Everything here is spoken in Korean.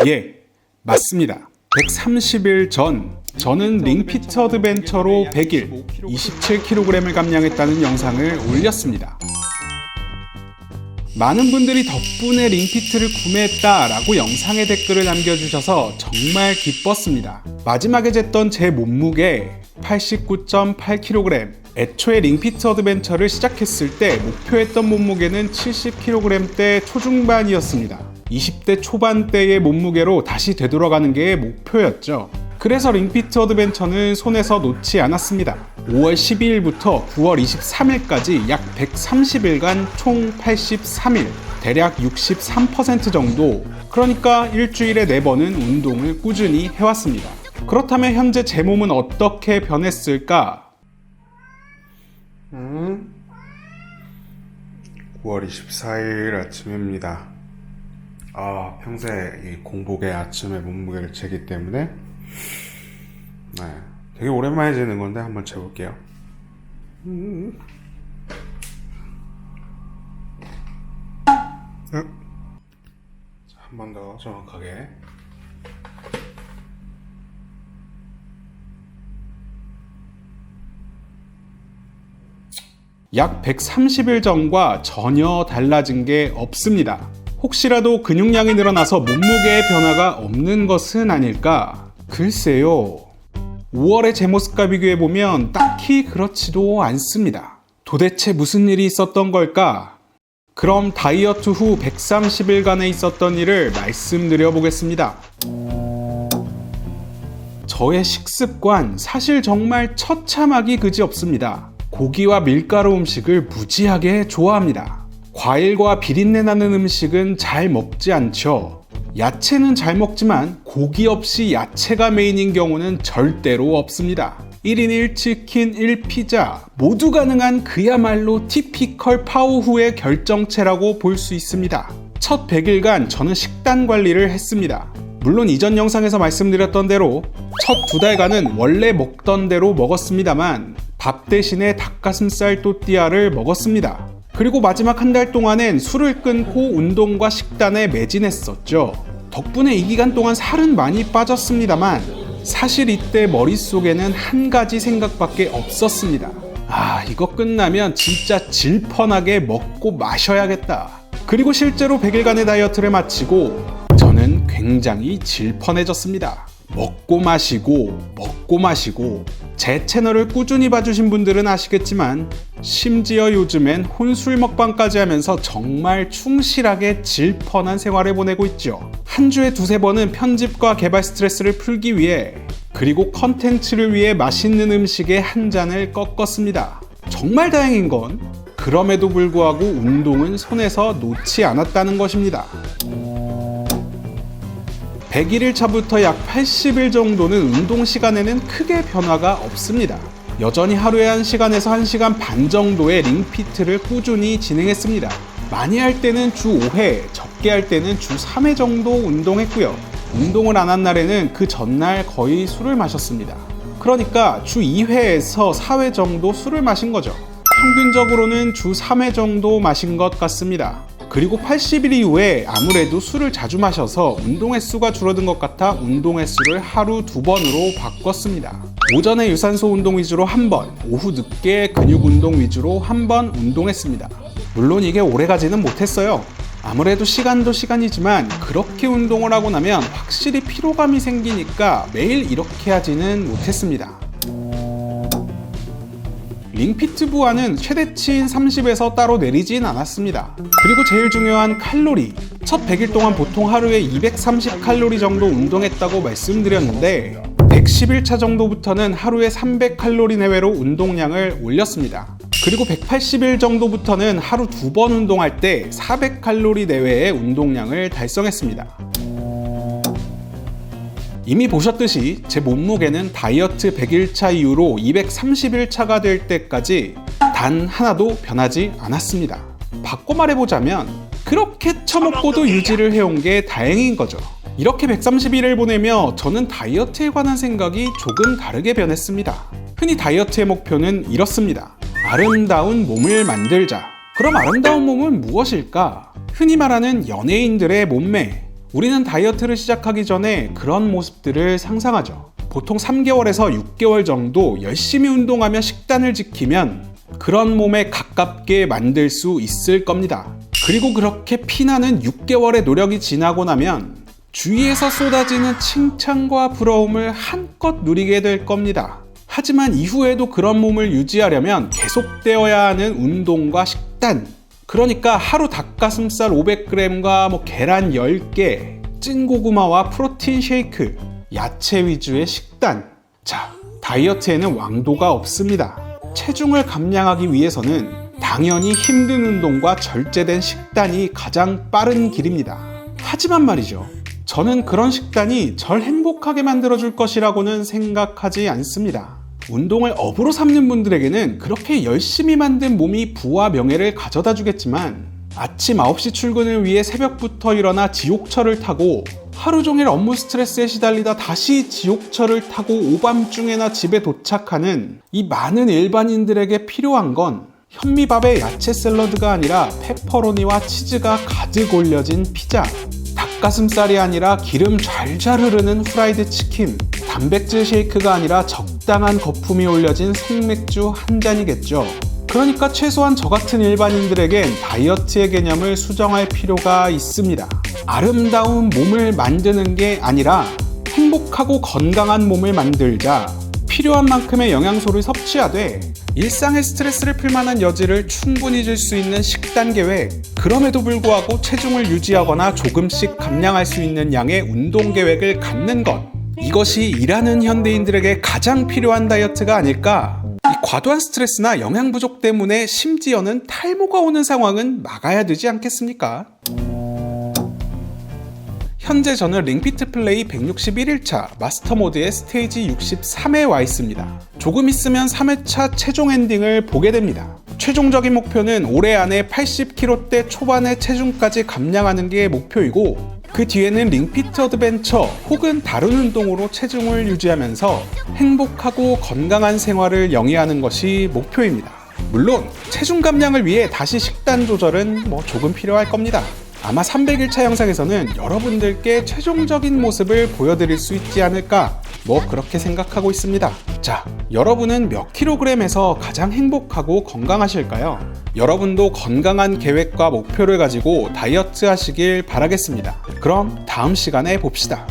예, 맞습니다. 130일 전 저는 링피트 어드벤처로 100일 27kg을 감량했다는 영상을 올렸습니다. 많은 분들이 덕분에 링피트를 구매했다라고 영상에 댓글을 남겨주셔서 정말 기뻤습니다. 마지막에 쟀던 제 몸무게 89.8kg. 애초에 링피트 어드벤처를 시작했을 때 목표했던 몸무게는 70kg대 초중반이었습니다. 20대 초반대의 몸무게로 다시 되돌아가는 게 목표였죠. 그래서 링피트 어드벤처는 손에서 놓지 않았습니다. 5월 12일부터 9월 23일까지 약 130일간 총 83일, 대략 63% 정도, 그러니까 일주일에 4번은 운동을 꾸준히 해왔습니다. 그렇다면 현재 제 몸은 어떻게 변했을까? 9월 24일 아침입니다. 평소에 이 공복에 아침에 몸무게를 재기 때문에 되게 오랜만에 재는 건데 한번 재볼게요. 한 번 더 정확하게. 약 130일 전과 전혀 달라진 게 없습니다. 혹시라도 근육량이 늘어나서 몸무게의 변화가 없는 것은 아닐까? 글쎄요. 5월의 제 모습과 비교해보면 딱히 그렇지도 않습니다. 도대체 무슨 일이 있었던 걸까? 그럼 다이어트 후 130일간에 있었던 일을 말씀드려 보겠습니다. 저의 식습관 사실 정말 처참하기 그지없습니다. 고기와 밀가루 음식을 무지하게 좋아합니다. 과일과 비린내 나는 음식은 잘 먹지 않죠. 야채는 잘 먹지만 고기 없이 야채가 메인인 경우는 절대로 없습니다. 1인 1치킨 1피자 모두 가능한 그야말로 티피컬 파워 후의 결정체라고 볼 수 있습니다. 첫 100일간 저는 식단 관리를 했습니다. 물론 이전 영상에서 말씀드렸던 대로 첫 2달간은 원래 먹던 대로 먹었습니다만 밥 대신에 닭가슴살 또띠아를 먹었습니다. 그리고 마지막 한 달 동안엔 술을 끊고 운동과 식단에 매진했었죠. 덕분에 이 기간 동안 살은 많이 빠졌습니다만 사실 이때 머릿속에는 한 가지 생각밖에 없었습니다. 이거 끝나면 진짜 질펀하게 먹고 마셔야겠다. 그리고 실제로 100일간의 다이어트를 마치고 저는 굉장히 질펀해졌습니다. 먹고 마시고 제 채널을 꾸준히 봐주신 분들은 아시겠지만 심지어 요즘엔 혼술 먹방까지 하면서 정말 충실하게 질펀한 생활을 보내고 있죠. 한 주에 2-3번은 편집과 개발 스트레스를 풀기 위해 그리고 컨텐츠를 위해 맛있는 음식에 한 잔을 꺾었습니다. 정말 다행인 건 그럼에도 불구하고 운동은 손에서 놓지 않았다는 것입니다. 101일 차부터 약 80일 정도는 운동 시간에는 크게 변화가 없습니다. 여전히 하루에 1시간에서 1시간 반 정도의 링피트를 꾸준히 진행했습니다. 많이 할 때는 주 5회, 적게 할 때는 주 3회 정도 운동했고요. 운동을 안 한 날에는 그 전날 거의 술을 마셨습니다. 그러니까 주 2회에서 4회 정도 술을 마신 거죠. 평균적으로는 주 3회 정도 마신 것 같습니다. 그리고 80일 이후에 아무래도 술을 자주 마셔서 운동 횟수가 줄어든 것 같아 운동 횟수를 하루 2번으로 바꿨습니다. 오전에 유산소 운동 위주로 1번, 오후 늦게 근육 운동 위주로 1번 운동했습니다. 물론 이게 오래가지는 못했어요. 아무래도 시간도 시간이지만 그렇게 운동을 하고 나면 확실히 피로감이 생기니까 매일 이렇게 하지는 못했습니다. 링피트 부하는 최대치인 30에서 따로 내리진 않았습니다. 그리고 제일 중요한 칼로리. 첫 100일 동안 보통 하루에 230칼로리 정도 운동했다고 말씀드렸는데 110일차 정도부터는 하루에 300칼로리 내외로 운동량을 올렸습니다. 그리고 180일 정도부터는 하루 2번 운동할 때 400칼로리 내외의 운동량을 달성했습니다. 이미 보셨듯이 제 몸무게는 다이어트 100일차 이후로 230일차가 될 때까지 단 하나도 변하지 않았습니다. 바꿔 말해보자면 그렇게 처먹고도 유지를 해온 게 다행인 거죠. 이렇게 130일을 보내며 저는 다이어트에 관한 생각이 조금 다르게 변했습니다. 흔히 다이어트의 목표는 이렇습니다. 아름다운 몸을 만들자. 그럼 아름다운 몸은 무엇일까? 흔히 말하는 연예인들의 몸매, 우리는 다이어트를 시작하기 전에 그런 모습들을 상상하죠. 보통 3개월에서 6개월 정도 열심히 운동하며 식단을 지키면 그런 몸에 가깝게 만들 수 있을 겁니다. 그리고 그렇게 피나는 6개월의 노력이 지나고 나면 주위에서 쏟아지는 칭찬과 부러움을 한껏 누리게 될 겁니다. 하지만 이후에도 그런 몸을 유지하려면 계속되어야 하는 운동과 식단, 그러니까 하루 닭가슴살 500g과 계란 10개, 찐고구마와 프로틴 쉐이크, 야채 위주의 식단. 자, 다이어트에는 왕도가 없습니다. 체중을 감량하기 위해서는 당연히 힘든 운동과 절제된 식단이 가장 빠른 길입니다. 하지만 말이죠, 저는 그런 식단이 절 행복하게 만들어줄 것이라고는 생각하지 않습니다. 운동을 업으로 삼는 분들에게는 그렇게 열심히 만든 몸이 부와 명예를 가져다 주겠지만 아침 9시 출근을 위해 새벽부터 일어나 지옥철을 타고 하루 종일 업무 스트레스에 시달리다 다시 지옥철을 타고 오밤중에나 집에 도착하는 이 많은 일반인들에게 필요한 건 현미밥에 야채 샐러드가 아니라 페퍼로니와 치즈가 가득 올려진 피자, 닭가슴살이 아니라 기름 잘잘 흐르는 후라이드 치킨, 단백질 쉐이크가 아니라 적당한 거품이 올려진 생맥주 한 잔이겠죠. 그러니까 최소한 저 같은 일반인들에겐 다이어트의 개념을 수정할 필요가 있습니다. 아름다운 몸을 만드는 게 아니라 행복하고 건강한 몸을 만들자, 필요한 만큼의 영양소를 섭취하되 일상의 스트레스를 풀 만한 여지를 충분히 줄 수 있는 식단 계획, 그럼에도 불구하고 체중을 유지하거나 조금씩 감량할 수 있는 양의 운동 계획을 갖는 것, 이것이 일하는 현대인들에게 가장 필요한 다이어트가 아닐까. 이 과도한 스트레스나 영양 부족 때문에 심지어는 탈모가 오는 상황은 막아야 되지 않겠습니까? 현재 저는 링피트 플레이 161일차 마스터 모드의 스테이지 63에 와 있습니다. 조금 있으면 3회차 최종 엔딩을 보게 됩니다. 최종적인 목표는 올해 안에 80kg대 초반의 체중까지 감량하는 게 목표이고, 그 뒤에는 링피트 어드벤처 혹은 다른 운동으로 체중을 유지하면서 행복하고 건강한 생활을 영위하는 것이 목표입니다. 물론 체중 감량을 위해 다시 식단 조절은 조금 필요할 겁니다. 아마 300일차 영상에서는 여러분들께 최종적인 모습을 보여드릴 수 있지 않을까, 그렇게 생각하고 있습니다. 자, 여러분은 몇 킬로그램에서 가장 행복하고 건강하실까요? 여러분도 건강한 계획과 목표를 가지고 다이어트 하시길 바라겠습니다. 그럼 다음 시간에 봅시다.